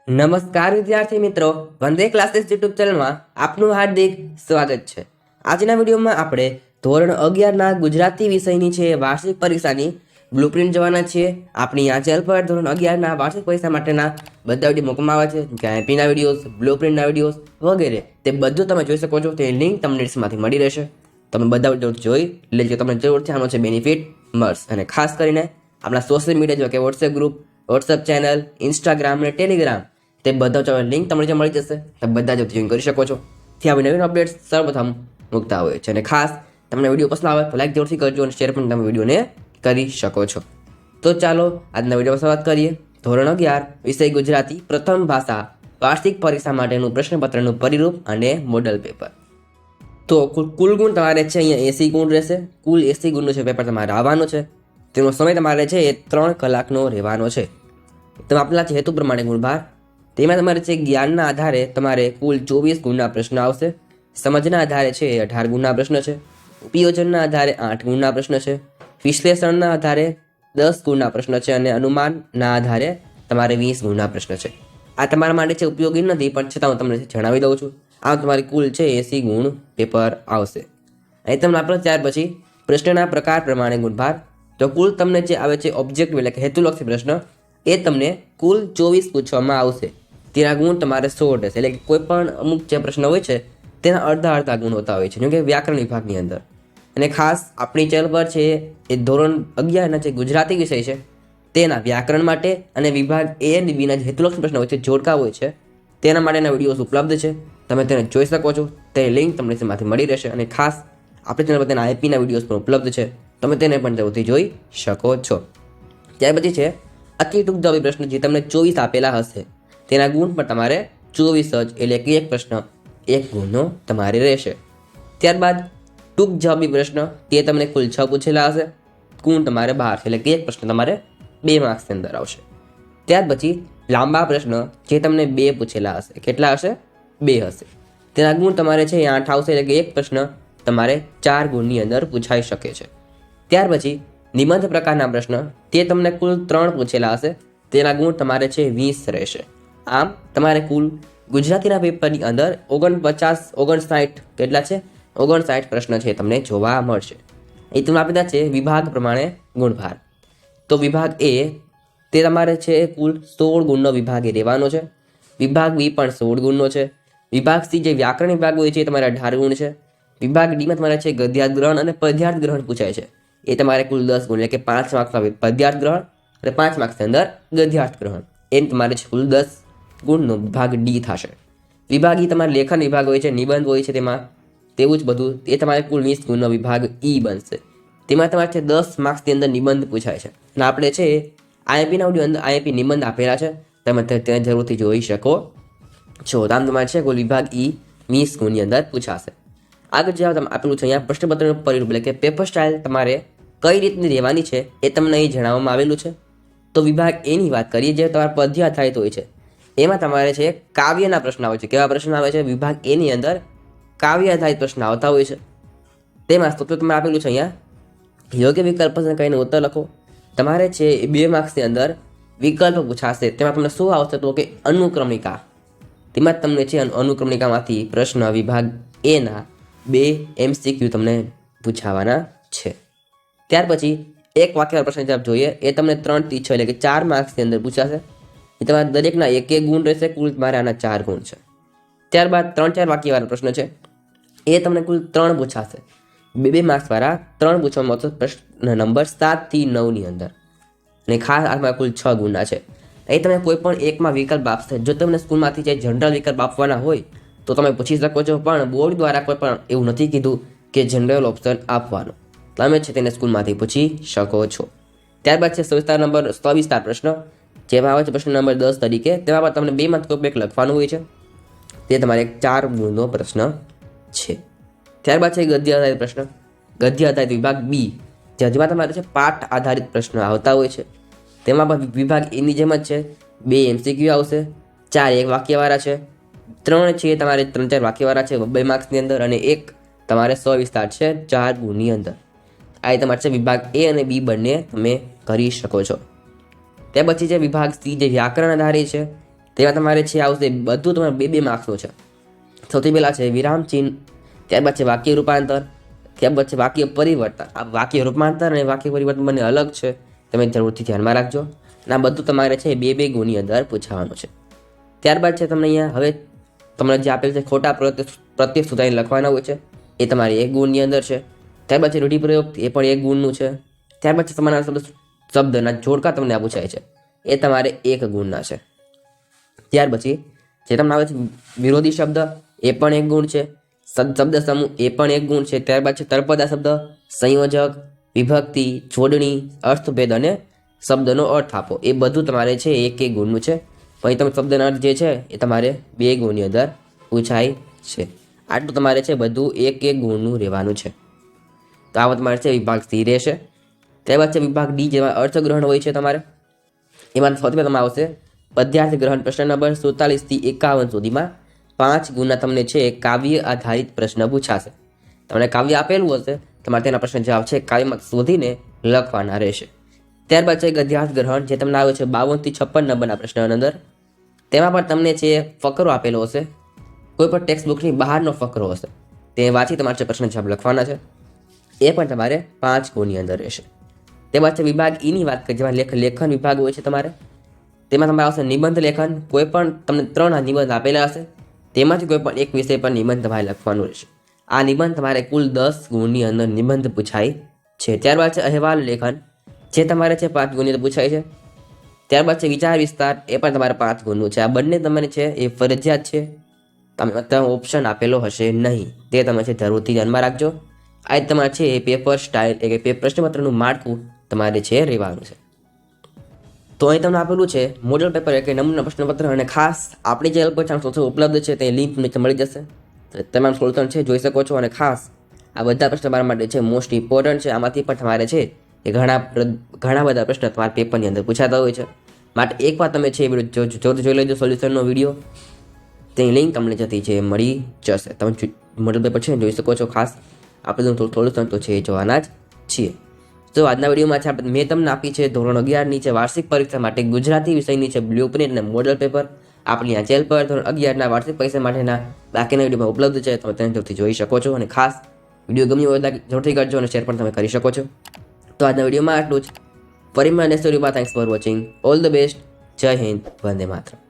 નમસ્કાર વિદ્યાર્થી મિત્રો, વંદે ક્લાસીસ યુટ્યુબ ચેનલમાં આપનું હાર્દિક સ્વાગત છે। આજના વિડીયોમાં આપણે ધોરણ 11ના ગુજરાતી વિષયની છે વાર્ષિક પરીક્ષાની બ્લુપ્રિન્ટ જોવાના છીએ। આપણી આ ચેનલ પર ધોરણ 11ના વાર્ષિક પરીક્ષા માટેના બધા વિડીયો મૂકવામાં આવે છે, કે આઈપીના વિડીયોઝ, બ્લુપ્રિન્ટના વિડીયોઝ વગેરે, તે બધું તમે જોઈ શકો છો। તે લિંક તમને ડિસ્ક્રિપ્શનમાંથી મળી રહેશે। તમે બધા વિડીયો જોઈ લેજો, તમને જરૂરથી આનો છે બેનિફિટ મળશે। અને ખાસ કરીને આપણા સોશિયલ મીડિયા જો કે WhatsApp group, WhatsApp channel, Instagram અને ટેલિગ્રામ, તે બધા લિંક તમને મળી જશે, તમે બધા જ જોઈન કરી શકો છો। ત્યાં નવીન અપડેટ્સ સર્વપ્રથમ મૂકતા હોય છે। અને ખાસ તમને વિડીયો પસંદ આવે તો લાઈક જરૂરથી કરજો અને શેર પણ તમે વિડીયોને કરી શકો છો। તો ચાલો આજના વિડીયોમાં શરૂઆત કરીએ। ધોરણ 11 વિષય ગુજરાતી પ્રથમ ભાષા વાર્ષિક પરીક્ષા માટેનું પ્રશ્નપત્રનું પરિરૂપ અને મોડલ પેપર। તો કુલ ગુણ તમારે છે અહીંયા 80 ગુણ રહેશે। કુલ 80 ગુણનું છે પેપર તમારે આવવાનું છે। તેનો સમય તમારે છે એ 3 કલાકનો રહેવાનો છે। તમે આપેલા છે હેતુ પ્રમાણે ગુણભાર, તેમાં તમારે છે જ્ઞાનના આધારે તમારે કુલ 24 ગુણના પ્રશ્ન આવશે। સમજના આધારે છે 18 ગુણના પ્રશ્ન છે। ઉપયોજનના આધારે 8 ગુણના પ્રશ્ન છે। વિશ્લેષણના આધારે 10 ગુણના પ્રશ્ન છે અને અનુમાનના આધારે તમારે 20 ગુણના પ્રશ્ન છે। આ તમારા માટે છે ઉપયોગી નથી, પણ છતાં હું તમને જણાવી દઉં છું। આ તમારી કુલ છે 80 ગુણ પેપર આવશે। અહીં તમને આપણે ત્યાર પછી પ્રશ્નના પ્રકાર પ્રમાણે ગુણભાર, તો કુલ તમને જે આવે છે ઓબ્જેક્ટિવ એટલે કે હેતુલક્ષી પ્રશ્ન, એ તમને કુલ 24 પૂછવામાં આવશે। તેના ગુણ તમારે 100 રહેશે। એટલે કે કોઈ પણ અમુક જે પ્રશ્ન હોય છે તેના અડધા ગુણ હોતા હોય છે, જેમ કે વ્યાકરણ વિભાગની અંદર। અને ખાસ આપણી ચેનલ પર છે એ ધોરણ 11ના જે ગુજરાતી વિષય છે તેના વ્યાકરણ માટે અને વિભાગ એ અને બીના જે હેતુલક્ષી પ્રશ્ન હોય છે, જોડકા હોય છે, તેના માટેના વિડીયોઝ ઉપલબ્ધ છે। તમે તેને જોઈ શકો છો। તે લિંક તમને તેમાંથી મળી રહેશે। અને ખાસ આપણી ચેનલ પર તેના આઈપીના વિડીયોઝ પણ ઉપલબ્ધ છે, તમે તેને પણ જરૂરથી જોઈ શકો છો। ત્યાર પછી છે અતિ ટૂંક જવાબી પ્રશ્ન, જે તમને 24 આપેલા હશે તેના ગુણ પણ તમારે 24 જ, એટલે કે એક પ્રશ્ન 1 ગુણનો તમારે રહેશે। ત્યારબાદ ટૂંક જવાબી પ્રશ્ન, તે તમને કુલ 6 પૂછેલા હશે, ગુણ તમારે 12 છે, એટલે કે એક પ્રશ્ન તમારે 2 માર્ક્સની અંદર આવશે। ત્યાર પછી લાંબા પ્રશ્ન, જે તમને 2 પૂછેલા હશે, કેટલા હશે? 2 હશે, તેના ગુણ તમારે છે 8 આવશે, એટલે કે એક પ્રશ્ન તમારે 4 ગુણની અંદર પૂછાઈ શકે છે। ત્યાર પછી નિબંધ પ્રકારના પ્રશ્ન, તે તમને કુલ 3 પૂછેલા હશે, તેના ગુણ તમારે છે 20 રહેશે। આમ તમારે કુલ ગુજરાતીના પેપરની અંદર 59 કેટલા છે? 59 પ્રશ્ન છે તમને જોવા મળશે। એ તમને આપેલા છે વિભાગ પ્રમાણે ગુણભાર। તો વિભાગ એ, તે તમારે છે કુલ 16 ગુણનો વિભાગ એ રહેવાનો છે। વિભાગ બી પણ 16 ગુણનો છે। વિભાગ સી જે વ્યાકરણ વિભાગ હોય છે એ તમારે 18 ગુણ છે। વિભાગ ડીમાં તમારે છે ગદ્યાર્થ ગ્રહણ અને પદ્યાર્થ ગ્રહણ પૂછાય છે, એ તમારે કુલ 10 ગુણ, એટલે કે 5 માર્ક્સમાં પદ્યાર્થ ગ્રહણ અને 5 માર્ક્સની અંદર ગદ્યાર્થ ગ્રહણ, એમ તમારે છે કુલ 10 ગુણનો વિભાગ ડી થશે। વિભાગ ઈ તમારે લેખન વિભાગ હોય છે, નિબંધ હોય છે તેમાં, તેવું જ બધું, એ તમારે કુલ 20 ગુણનો વિભાગ ઈ બનશે। તેમાં તમારે છે 10 માર્ક્સની અંદર નિબંધ પૂછાય છે, અને આપણે છે આઈપીના વિડીયો અંદર આઈપી નિબંધ આપેલા છે, તમે તેને જરૂરથી જોઈ શકો છો। આમ તમારે છે કુલ વિભાગ ઈ 20 ગુણની અંદર પૂછાશે। આગળ જે તમે આપેલું છે અહીંયા પ્રશ્નપત્રનું પરિરૂપ, એટલે કે પેપર સ્ટાઇલ તમારે કઈ રીતની રહેવાની છે એ તમને અહીં જણાવવામાં આવેલું છે। તો વિભાગ એની વાત કરીએ, જે તમારા પદ્ય આધારિત હોય છે, એમાં તમારે છે કાવ્યના પ્રશ્ન આવે છે। કેવા પ્રશ્ન આવે છે? વિભાગ એની અંદર કાવ્ય આધારિત પ્રશ્ન આવતા હોય છે। તેમાં સ્તોત્ર તમને આપેલું છે અહીંયા, યોગ્ય વિકલ્પ પસંદ કરીને ઉત્તર લખો। તમારે છે 2 માર્ક્સની અંદર વિકલ્પ પૂછાશે, તેમાં તમને શું આવશે? તો કે અનુક્રમણિકા, તેમાં તમને છે અનુક્રમણિકામાંથી પ્રશ્ન વિભાગ એના 2 MCQ તમને પૂછાવાના છે। ત્યાર પછી એક વાક્ય પ્રશ્ન જવાબ જોઈએ, એ તમને 3 થી 6 એટલે કે 4 માર્ક્સની અંદર પૂછાશે। એ તમારા દરેકના 1 ગુણ રહેશે, કુલ તમારે આના 4 ગુણ છે। ત્યારબાદ 3-4 વાક્યવાળા પ્રશ્ન છે, એ તમને કુલ 3 પૂછાશે। 2 માર્ક્સવાળા 3 પૂછવામાં આવશે, પ્રશ્ન નંબર 7 થી 9ની અંદર, અને ખાસ આમાં કુલ 6 ગુણના છે। અહીં તમે કોઈ પણ એકમાં વિકલ્પ આપશે। જો તમને સ્કૂલમાંથી જે જનરલ વિકલ્પ આપવાના હોય તો તમે પૂછી શકો છો, પણ બોર્ડ દ્વારા કોઈ પણ એવું નથી કીધું કે જનરલ ઓપ્શન આપવાનો, તમે છે તેને સ્કૂલમાંથી પૂછી શકો છો। ત્યારબાદ છે સવિસ્તાર પ્રશ્ન, જેમાં આવે છે પ્રશ્ન નંબર 10 તરીકે, તેમાં પણ તમને 2 માંથી કોઈ એક લખવાનું હોય છે, તે તમારે 4 ગુણનો પ્રશ્ન છે। ત્યારબાદ છે ગદ્ય આધારિત પ્રશ્ન, ગદ્ય આધારિત વિભાગ બી, જેમાં તમારે છે પાઠ આધારિત પ્રશ્ન આવતા હોય છે। તેમાં પણ વિભાગ એની જેમ જ છે, 2 MCQ આવશે, 4 1 વાક્યવાળા છે, 3 છે તમારે 3-4 વાક્યવાળા છે 2 માર્ક્સની અંદર, અને 1 તમારે સવિસ્તાર છે 4 ગુણની અંદર। આ તમારે છે વિભાગ એ અને બી બંને તમે કરી શકો છો। ત્યાર પછી છે વિભાગ સી, જે વ્યાકરણ આધારિત છે, તેમાં તમારે છે આવશે બધું તમારે 2-2 માર્ક્સનું છે. સૌથી પહેલાં છે વિરામ ચિહ્ન, ત્યારબાદ છે વાક્ય રૂપાંતર, ત્યારબાદ છે વાક્ય પરિવર્તન. આ વાક્ય રૂપાંતર અને વાક્ય પરિવર્તન બંને અલગ છે, તમે જરૂરથી ધ્યાનમાં રાખજો. અને આ બધું તમારે છે 2-2 ગુણની અંદર પૂછાવાનું છે. ત્યારબાદ છે તમને અહીંયા હવે તમને જે આપેલ છે ખોટા પ્રત્યય સુધારીને લખવાના હોય છે, એ તમારે 1 ગુણની અંદર છે. ત્યારબાદ છે રૂઢિપ્રયોગ, એ પણ 1 ગુણનું છે. ત્યારબાદ છે સમાનાર્થી શબ્દના જોડકા તમને આ પૂછાય છે, એ તમારે 1 ગુણના છે. ત્યાર પછી જે તમને આવે છે વિરોધી શબ્દ, એ પણ 1 ગુણ છે. શબ્દ સમૂહ, એ પણ 1 ગુણ છે. ત્યારબાદ છે તળપદા શબ્દ, સંયોજક, વિભક્તિ, જોડણી, અર્થભેદ અને શબ્દનો અર્થ આપો, એ બધું તમારે છે 1-1 ગુણનું છે. પછી તમે શબ્દનો અર્થ જે છે એ તમારે 2 ગુણની અંદર પૂછાય છે. આટલું તમારે છે બધું 1-1 ગુણનું રહેવાનું છે. તો આવા તમારે છે વિભાગ સી રહેશે. ત્યારબાદ છે વિભાગ ડી, જેમાં અર્થગ્રહણ હોય છે તમારે. એમાં સૌથી પહેલાં આવશે પદ્યાર્થ ગ્રહણ. પ્રશ્ન નંબર 47 થી 51 સુધીમાં 5 ગુણના તમને છે કાવ્ય આધારિત પ્રશ્ન પૂછાશે. તમને કાવ્ય આપેલું હશે, તમારે તેના પ્રશ્ન જવાબ છે કાવ્યમાં શોધીને લખવાના રહેશે. ત્યારબાદ છે ગદ્યાર્થ ગ્રહણ, જે તમને આવે છે 52 થી 56 નંબરના પ્રશ્નની અંદર. તેમાં પણ તમને છે ફકરો આપેલો હશે, કોઈ પણ ટેક્સ્ટ બુકની બહારનો ફકરો હશે, તે વાંચી તમારે પ્રશ્ન જવાબ લખવાના છે. એ પણ તમારે 5 ગુણની અંદર રહેશે. ત્યારબાદ છે વિભાગ ઈની વાત કરીએ, જેમાં લેખન વિભાગ હોય છે તમારે. તેમાં તમારે આવશે નિબંધ લેખન. કોઈ પણ તમને 3 નિબંધ આપેલા હશે, તેમાંથી કોઈ પણ એક વિષય પર નિબંધ તમારે લખવાનું રહેશે. આ નિબંધ તમારે કુલ 10 ગુણની અંદર નિબંધ પૂછાય છે. ત્યારબાદ છે અહેવાલ લેખન, જે તમારે છે 5 ગુણની અંદર પૂછાય છે. ત્યારબાદ છે વિચાર વિસ્તાર, એ પણ તમારે 5 ગુણનું છે. આ બંને તમારે છે એ ફરજિયાત છે, તમે ઓપ્શન આપેલો હશે નહીં, તે તમે છે જરૂરથી ધ્યાનમાં રાખજો. આ તમારે છે એ પેપર સ્ટાઇલ, એટલે કે પ્રશ્નપત્રનું માળખું તમારે છે રહેવાનું છે. તો અહીં તમને આપેલું છે મોડલ પેપર, એટલે નમૂના પ્રશ્નપત્ર. અને ખાસ આપણી ચેનલ પર સોલ્યુશન ઉપલબ્ધ છે, તે લિંક નીચે મળી જશે. તમામ સોલ્યુશન છે જોઈ શકો છો. અને ખાસ આ બધા પ્રશ્ન તમારા માટે છે મોસ્ટ ઇમ્પોર્ટન્ટ છે. આમાંથી પણ તમારે છે એ ઘણા બધા પ્રશ્ન તમારા પેપરની અંદર પૂછાતા હોય છે. માટે એકવાર તમે છે એ વિડીયો જોઈ લેજો, સોલ્યુશનનો વિડીયો. તેની લિંક તમને જતી છે મળી જશે. તમે મોડલ પેપર છે જોઈ શકો છો. ખાસ આપણે સોલ્યુશન તો છે એ જોવાના જ છીએ. તો આજના વિડીયોમાં છે મેં તમને આપી છે ધોરણ 11ની છે વાર્ષિક પરીક્ષા માટે ગુજરાતી વિષયની છે બ્લુપ્રિન્ટ અને મોડલ પેપર. આપણી આ ચેનલ પર ધોરણ 11ના વાર્ષિક પરીક્ષા માટેના બાકીના વિડીયોમાં ઉપલબ્ધ છે, તમે તેને જરૂરથી જોઈ શકો છો. અને ખાસ વિડીયો ગમ્યો હોય તો જરૂરથી કરજો અને શેર પણ તમે કરી શકો છો. તો આજના વિડીયોમાં આટલું જ. ફરી મળીશું. Thanks for watching. All the best. જય હિન્દ. વંદે માતરમ.